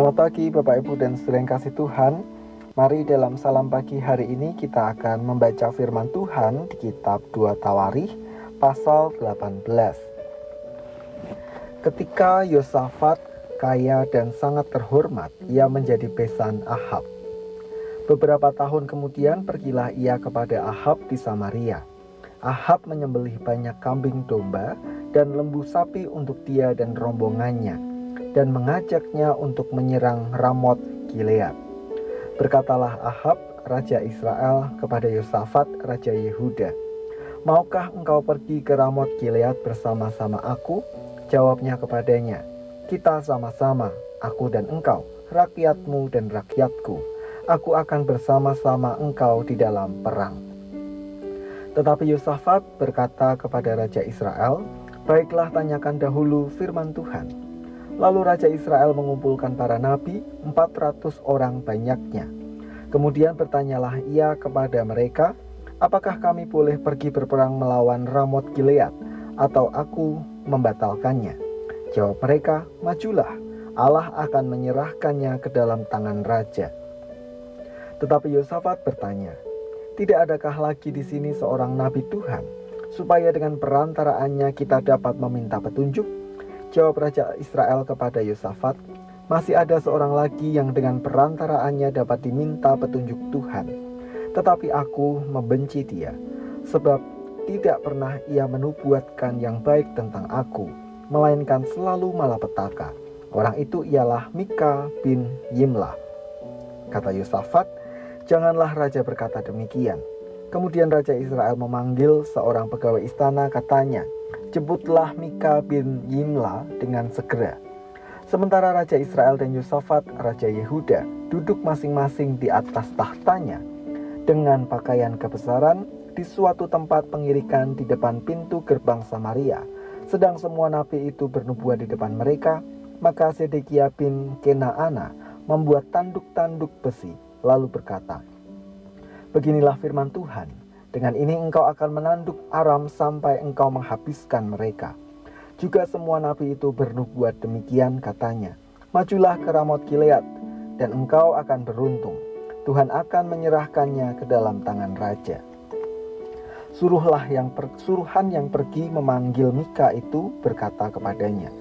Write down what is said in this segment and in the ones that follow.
Selamat pagi Bapak Ibu dan saudara yang kasih Tuhan. Mari dalam salam pagi hari ini kita akan membaca firman Tuhan di kitab 2 Tawarikh pasal 18. Ketika Yosafat kaya dan sangat terhormat, ia menjadi besan Ahab. Beberapa tahun kemudian pergilah ia kepada Ahab di Samaria. Ahab menyembelih banyak kambing domba dan lembu sapi untuk dia dan rombongannya, dan mengajaknya untuk menyerang Ramot Gilead. Berkatalah Ahab, Raja Israel, kepada Yosafat, Raja Yehuda, "Maukah engkau pergi ke Ramot Gilead bersama-sama aku?" Jawabnya kepadanya, "Kita sama-sama, aku dan engkau, rakyatmu dan rakyatku. Aku akan bersama-sama engkau di dalam perang." Tetapi Yosafat berkata kepada Raja Israel, "Baiklah, tanyakan dahulu firman Tuhan." Lalu Raja Israel mengumpulkan para nabi, 400 orang banyaknya. Kemudian bertanyalah ia kepada mereka, "Apakah kami boleh pergi berperang melawan Ramot Gilead, atau aku membatalkannya?" Jawab mereka, "Majulah, Allah akan menyerahkannya ke dalam tangan raja." Tetapi Yosafat bertanya, "Tidak adakah lagi di sini seorang nabi Tuhan, supaya dengan perantaraannya kita dapat meminta petunjuk?" Jawab Raja Israel kepada Yosafat, "Masih ada seorang lagi yang dengan perantaraannya dapat diminta petunjuk Tuhan. Tetapi aku membenci dia, sebab tidak pernah ia menubuatkan yang baik tentang aku, melainkan selalu malapetaka. Orang itu ialah Mika bin Yimlah." Kata Yosafat, "Janganlah raja berkata demikian." Kemudian Raja Israel memanggil seorang pegawai istana, katanya, "Jemputlah Mika bin Yimlah dengan segera." Sementara Raja Israel dan Yosafat, Raja Yehuda, duduk masing-masing di atas tahtanya dengan pakaian kebesaran di suatu tempat pengirikan di depan pintu gerbang Samaria. Sedang semua nabi itu bernubuat di depan mereka. Maka Sedekia bin Kenaana membuat tanduk-tanduk besi, lalu berkata, "Beginilah firman Tuhan, dengan ini engkau akan menanduk Aram sampai engkau menghabiskan mereka." Juga semua nabi itu bernubuat demikian, katanya, "Majulah ke Ramot Gilead, dan engkau akan beruntung. Tuhan akan menyerahkannya ke dalam tangan raja." Suruhan yang pergi memanggil Mika itu berkata kepadanya,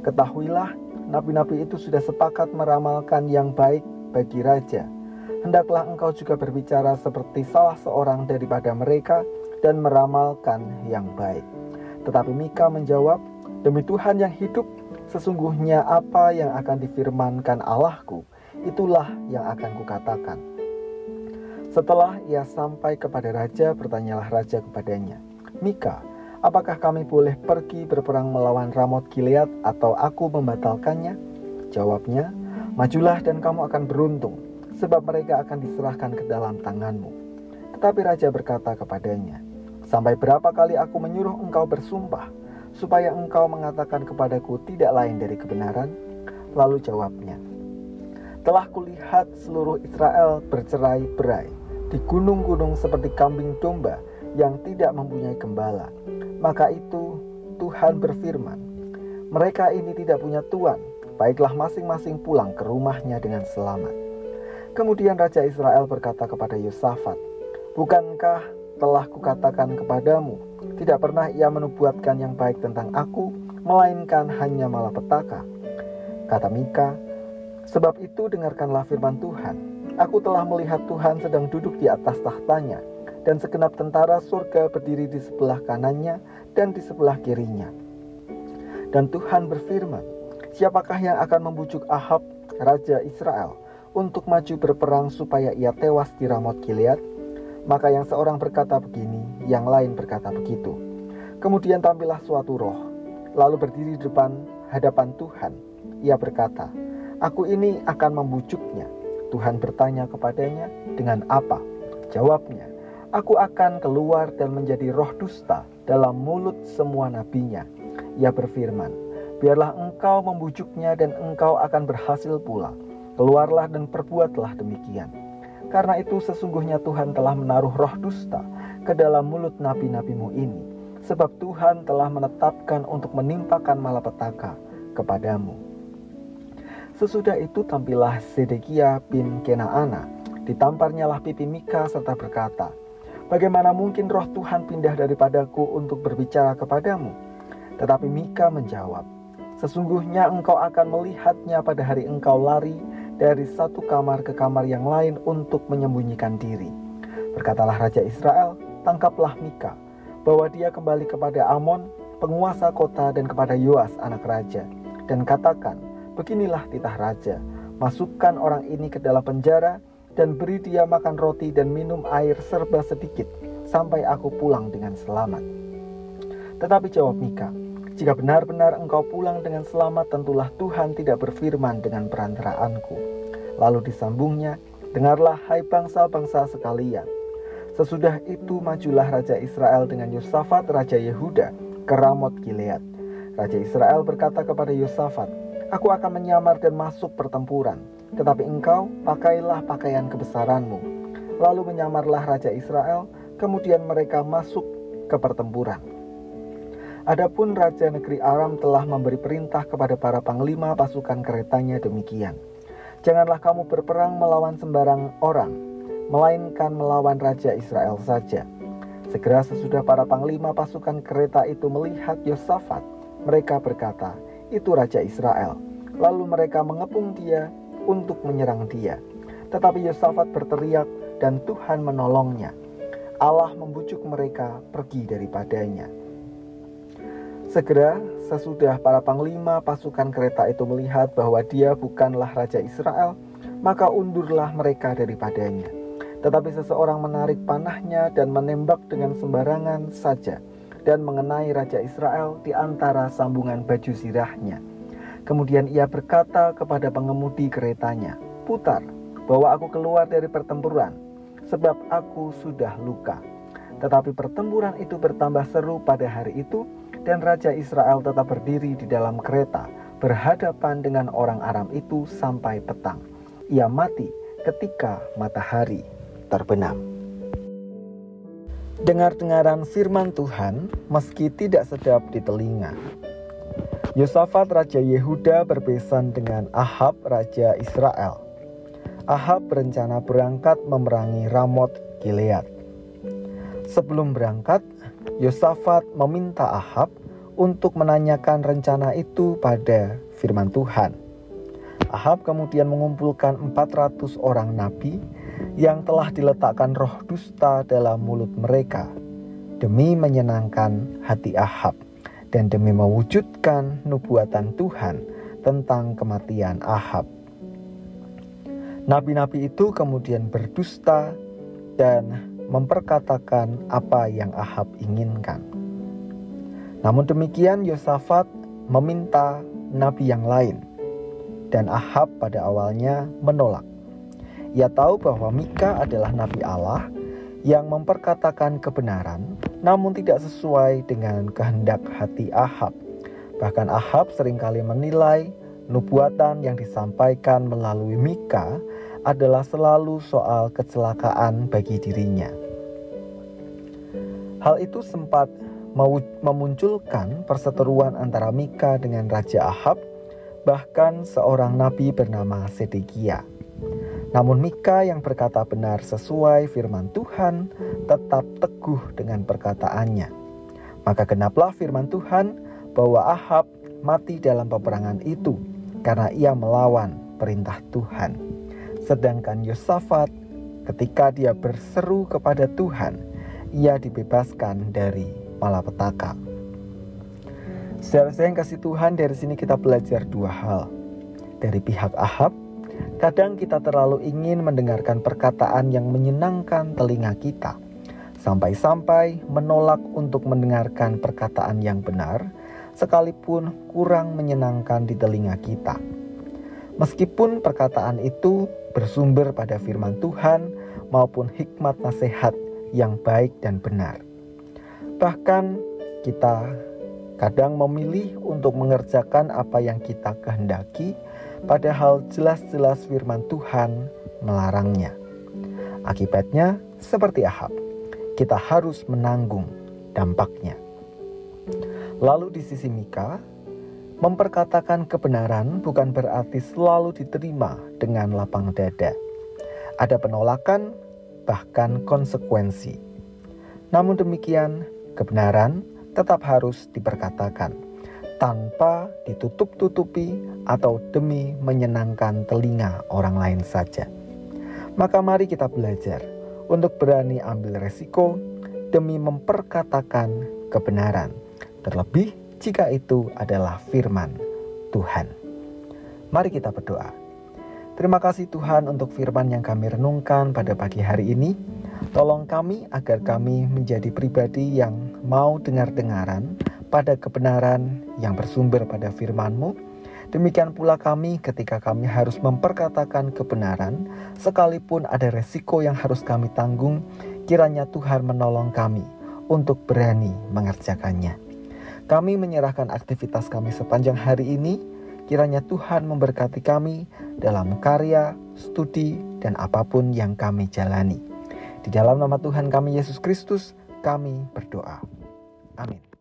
"Ketahuilah, nabi-nabi itu sudah sepakat meramalkan yang baik bagi raja. Hendaklah engkau juga berbicara seperti salah seorang daripada mereka dan meramalkan yang baik." Tetapi Mika menjawab, "Demi Tuhan yang hidup, sesungguhnya apa yang akan difirmankan Allahku, itulah yang akan kukatakan." Setelah ia sampai kepada raja, bertanyalah raja kepadanya, "Mika, apakah kami boleh pergi berperang melawan Ramot Gilead, atau aku membatalkannya?" Jawabnya, "Majulah dan kamu akan beruntung, sebab mereka akan diserahkan ke dalam tanganmu." Tetapi raja berkata kepadanya, "Sampai berapa kali aku menyuruh engkau bersumpah, supaya engkau mengatakan kepadaku tidak lain dari kebenaran?" Lalu jawabnya, "Telah kulihat seluruh Israel bercerai-berai di gunung-gunung seperti kambing domba yang tidak mempunyai gembala. Maka itu Tuhan berfirman, mereka ini tidak punya tuan, baiklah masing-masing pulang ke rumahnya dengan selamat." Kemudian Raja Israel berkata kepada Yosafat, "Bukankah telah kukatakan kepadamu, tidak pernah ia menubuatkan yang baik tentang aku, melainkan hanya malapetaka?" Kata Mika, "Sebab itu dengarkanlah firman Tuhan. Aku telah melihat Tuhan sedang duduk di atas tahtanya, dan segenap tentara surga berdiri di sebelah kanannya dan di sebelah kirinya. Dan Tuhan berfirman, siapakah yang akan membujuk Ahab, Raja Israel, untuk maju berperang supaya ia tewas di Ramot Gilead?" Maka yang seorang berkata begini, yang lain berkata begitu. Kemudian tampillah suatu roh, lalu berdiri di hadapan Tuhan. Ia berkata, "Aku ini akan membujuknya." Tuhan bertanya kepadanya, "Dengan apa?" Jawabnya, "Aku akan keluar dan menjadi roh dusta dalam mulut semua nabinya." Ia berfirman, "Biarlah engkau membujuknya dan engkau akan berhasil pula. Keluarlah dan perbuatlah demikian. Karena itu sesungguhnya Tuhan telah menaruh roh dusta ke dalam mulut nabi-nabimu ini, sebab Tuhan telah menetapkan untuk menimpakan malapetaka kepadamu." Sesudah itu tampillah Zedekiah bin Kenaana, ditamparnyalah pipi Mika serta berkata, "Bagaimana mungkin roh Tuhan pindah daripadaku untuk berbicara kepadamu?" Tetapi Mika menjawab, "Sesungguhnya engkau akan melihatnya pada hari engkau lari dari satu kamar ke kamar yang lain untuk menyembunyikan diri." Berkatalah Raja Israel, "Tangkaplah Mika, bawa dia kembali kepada Amon, penguasa kota, dan kepada Yoas anak raja, dan katakan, beginilah titah raja, masukkan orang ini ke dalam penjara, dan beri dia makan roti dan minum air serba sedikit, sampai aku pulang dengan selamat." Tetapi jawab Mika, "Jika benar-benar engkau pulang dengan selamat, tentulah Tuhan tidak berfirman dengan perantaraanku." Lalu disambungnya, "Dengarlah hai bangsa-bangsa sekalian. Sesudah itu majulah Raja Israel dengan Yosafat Raja Yehuda ke Ramot Gilead. Raja Israel berkata kepada Yosafat, 'Aku akan menyamar dan masuk pertempuran, tetapi engkau pakailah pakaian kebesaranmu.' Lalu menyamarlah Raja Israel, kemudian mereka masuk ke pertempuran. Adapun Raja negeri Aram telah memberi perintah kepada para panglima pasukan keretanya demikian, 'Janganlah kamu berperang melawan sembarang orang, melainkan melawan Raja Israel saja.' Segera sesudah para panglima pasukan kereta itu melihat Yosafat, mereka berkata, 'Itu Raja Israel.' Lalu mereka mengepung dia untuk menyerang dia. Tetapi Yosafat berteriak dan Tuhan menolongnya. Allah membujuk mereka pergi daripadanya. Segera sesudah para panglima pasukan kereta itu melihat bahwa dia bukanlah Raja Israel, maka undurlah mereka daripadanya. Tetapi seseorang menarik panahnya dan menembak dengan sembarangan saja, dan mengenai Raja Israel di antara sambungan baju zirahnya. Kemudian ia berkata kepada pengemudi keretanya, 'Putar, bawa aku keluar dari pertempuran, sebab aku sudah luka.' Tetapi pertempuran itu bertambah seru pada hari itu, dan Raja Israel tetap berdiri di dalam kereta, berhadapan dengan orang Aram itu sampai petang. Ia mati ketika matahari terbenam." Dengar-dengaran firman Tuhan meski tidak sedap di telinga. Yosafat Raja Yehuda berbesan dengan Ahab Raja Israel. Ahab berencana berangkat memerangi Ramot Gilead. Sebelum berangkat, Yosafat meminta Ahab untuk menanyakan rencana itu pada firman Tuhan. Ahab kemudian mengumpulkan 400 orang nabi yang telah diletakkan roh dusta dalam mulut mereka, demi menyenangkan hati Ahab dan demi mewujudkan nubuatan Tuhan tentang kematian Ahab. Nabi-nabi itu kemudian berdusta dan memperkatakan apa yang Ahab inginkan. Namun demikian Yosafat meminta nabi yang lain, dan Ahab pada awalnya menolak. Ia tahu bahwa Mika adalah nabi Allah yang memperkatakan kebenaran, namun tidak sesuai dengan kehendak hati Ahab. Bahkan Ahab seringkali menilai nubuatan yang disampaikan melalui Mika adalah selalu soal kecelakaan bagi dirinya. Hal itu sempat memunculkan perseteruan antara Mika dengan Raja Ahab, bahkan seorang nabi bernama Zedekiah. Namun Mika yang berkata benar sesuai firman Tuhan tetap teguh dengan perkataannya. Maka genaplah firman Tuhan bahwa Ahab mati dalam peperangan itu karena ia melawan perintah Tuhan. Sedangkan Yosafat ketika dia berseru kepada Tuhan, ia dibebaskan dari malapetaka. Saudara yang kasih Tuhan, dari sini kita belajar dua hal. Dari pihak Ahab, kadang kita terlalu ingin mendengarkan perkataan yang menyenangkan telinga kita, sampai-sampai menolak untuk mendengarkan perkataan yang benar, sekalipun kurang menyenangkan di telinga kita. Meskipun perkataan itu bersumber pada firman Tuhan maupun hikmat nasihat yang baik dan benar. Bahkan kita kadang memilih untuk mengerjakan apa yang kita kehendaki, padahal jelas-jelas firman Tuhan melarangnya. Akibatnya seperti Ahab, kita harus menanggung dampaknya. Lalu di sisi Mika, Memperkatakan kebenaran bukan berarti selalu diterima dengan lapang dada. Ada penolakan, bahkan konsekuensi. Namun demikian, kebenaran tetap harus diperkatakan, tanpa ditutup-tutupi atau demi menyenangkan telinga orang lain saja. Maka mari kita belajar untuk berani ambil resiko demi memperkatakan kebenaran, terlebih jika itu adalah firman Tuhan. Mari kita berdoa. Terima kasih Tuhan untuk firman yang kami renungkan pada pagi hari ini. Tolong kami agar kami menjadi pribadi yang mau dengar-dengaran pada kebenaran yang bersumber pada firman-Mu. Demikian pula kami ketika kami harus memperkatakan kebenaran, sekalipun ada resiko yang harus kami tanggung, kiranya Tuhan menolong kami untuk berani mengerjakannya. Kami menyerahkan aktivitas kami sepanjang hari ini, kiranya Tuhan memberkati kami dalam karya, studi, dan apapun yang kami jalani. Di dalam nama Tuhan kami Yesus Kristus, kami berdoa. Amin.